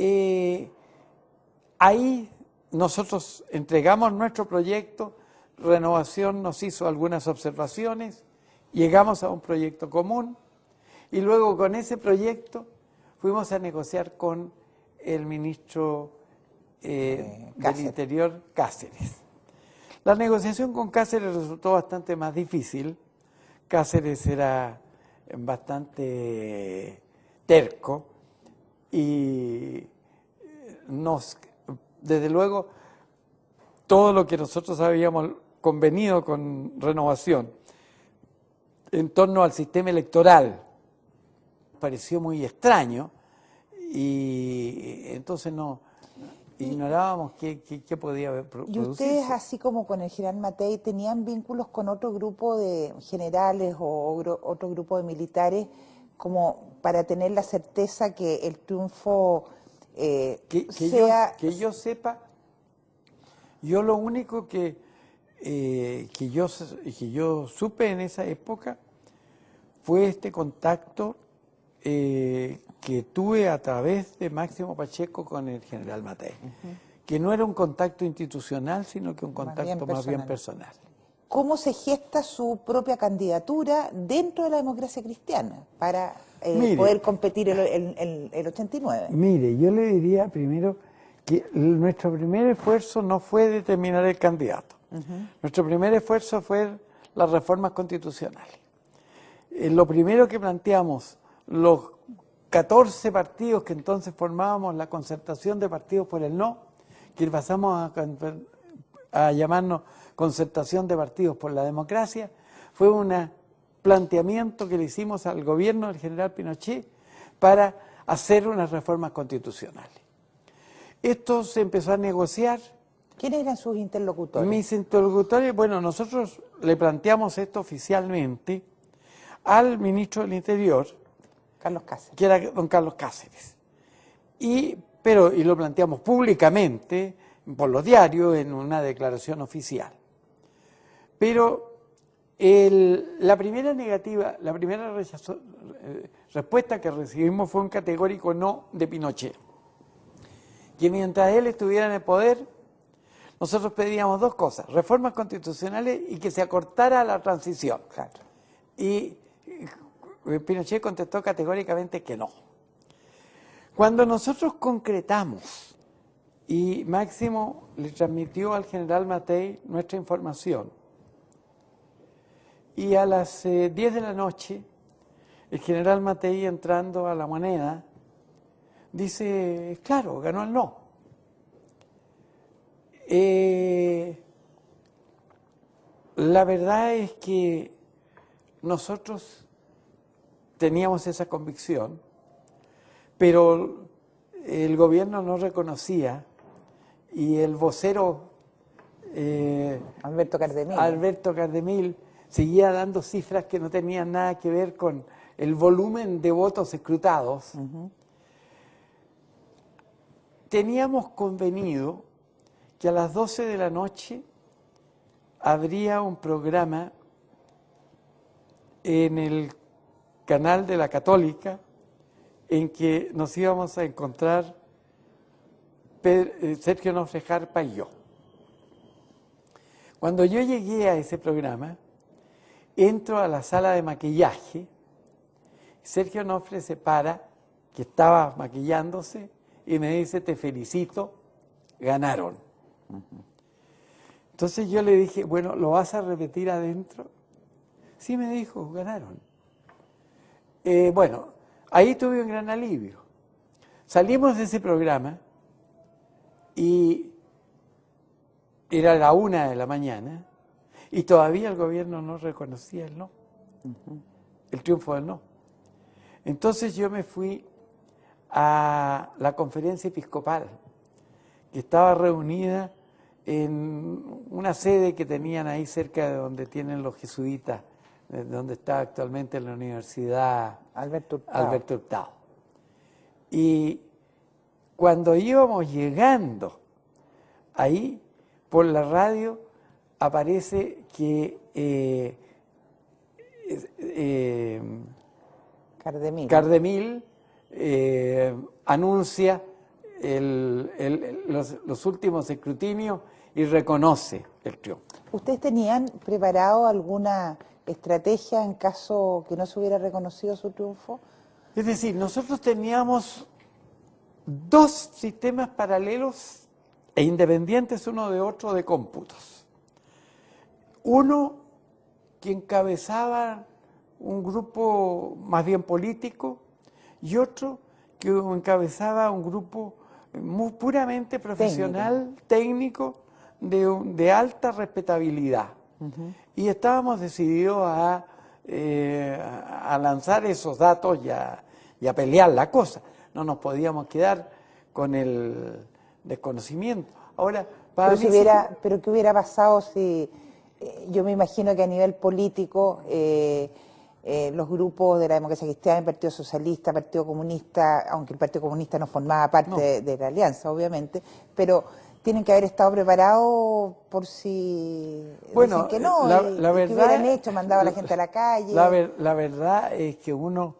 ahí nosotros entregamos nuestro proyecto, Renovación nos hizo algunas observaciones, llegamos a un proyecto común, y luego con ese proyecto fuimos a negociar con el ministro del Interior, Cáceres. La negociación con Cáceres resultó bastante más difícil. Cáceres era bastante terco y desde luego, todo lo que nosotros habíamos convenido con Renovación en torno al sistema electoral pareció muy extraño, y entonces ignorábamos qué podía producirse. ¿Y ustedes, así como con el general Matei, tenían vínculos con otro grupo de generales o otro grupo de militares como para tener la certeza que el triunfo sea... Que yo sepa, yo lo único que yo supe en esa época fue este contacto que tuve a través de Máximo Pacheco con el general Matei, que no era un contacto institucional, sino que un contacto más bien personal. ¿Cómo se gesta su propia candidatura dentro de la democracia cristiana para poder competir el 89? Mire, yo le diría primero que nuestro primer esfuerzo no fue determinar el candidato. Nuestro primer esfuerzo fue las reformas constitucionales. Lo primero que planteamos, los 14 partidos que entonces formábamos la Concertación de Partidos por el No, que pasamos a llamarnos Concertación de Partidos por la Democracia, fue un planteamiento que le hicimos al gobierno del general Pinochet para hacer unas reformas constitucionales. Esto se empezó a negociar. ¿Quiénes eran sus interlocutores? Mis interlocutores, bueno, nosotros le planteamos esto oficialmente al ministro del Interior, Carlos Cáceres. que era don Carlos Cáceres. Y lo planteamos públicamente, por los diarios, en una declaración oficial. Pero la primera respuesta que recibimos fue un categórico no de Pinochet. Que mientras él estuviera en el poder, nosotros pedíamos dos cosas: reformas constitucionales y que se acortara la transición. Claro. Y Pinochet contestó categóricamente que no. Cuando nosotros concretamos, y Máximo le transmitió al general Matei nuestra información, y a las 10 de la noche, el general Matei, entrando a La Moneda, dice, claro, ganó el no. La verdad es que nosotros teníamos esa convicción, pero el gobierno no reconocía, y el vocero Alberto Cardemil seguía dando cifras que no tenían nada que ver con el volumen de votos escrutados. Teníamos convenido que a las 12 de la noche habría un programa en el canal de la Católica en que nos íbamos a encontrar Sergio Onofre Jarpa y yo. Cuando yo llegué a ese programa, entro a la sala de maquillaje, Sergio Onofre se para, que estaba maquillándose, y me dice, te felicito, ganaron. Entonces yo le dije, bueno, ¿lo vas a repetir adentro? Sí, me dijo, ganaron. Bueno, ahí tuve un gran alivio. Salimos de ese programa y era la 1 de la mañana y todavía el gobierno no reconocía el no, el triunfo del no. Entonces yo me fui a la conferencia episcopal, que estaba reunida en una sede que tenían ahí cerca de donde tienen los jesuitas, donde está actualmente la Universidad Alberto Hurtado. Y cuando íbamos llegando ahí, por la radio aparece que Cardemil anuncia los últimos escrutinios y reconoce el triunfo. ¿Ustedes tenían preparado alguna estrategia en caso que no se hubiera reconocido su triunfo? Es decir, nosotros teníamos dos sistemas paralelos e independientes uno de otro de cómputos. Uno que encabezaba un grupo más bien político y otro que encabezaba un grupo muy puramente profesional, técnico de alta respetabilidad. Y estábamos decididos a lanzar esos datos y a pelear la cosa. No nos podíamos quedar con el desconocimiento. Ahora, pero ¿qué hubiera pasado si, yo me imagino que a nivel político, los grupos de la Democracia Cristiana, el Partido Socialista, el Partido Comunista, aunque el Partido Comunista no formaba parte de la alianza, obviamente, pero tienen que haber estado preparados por si dicen que no, la verdad, ¿qué hubieran hecho? ¿Mandado a la gente a la calle? La verdad es que uno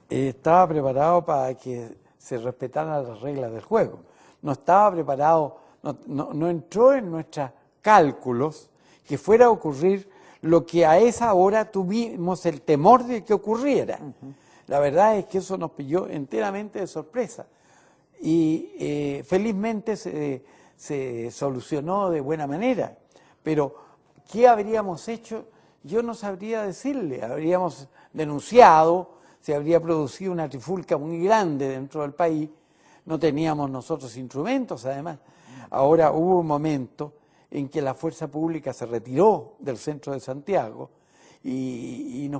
estaba preparado para que se respetaran las reglas del juego. No estaba preparado, no entró en nuestros cálculos que fuera a ocurrir lo que a esa hora tuvimos el temor de que ocurriera. La verdad es que eso nos pilló enteramente de sorpresa. Y felizmente se solucionó de buena manera. Pero, ¿qué habríamos hecho? Yo no sabría decirle. Habríamos denunciado, se habría producido una trifulca muy grande dentro del país. No teníamos nosotros instrumentos, además. Ahora hubo un momento en que la fuerza pública se retiró del centro de Santiago y nos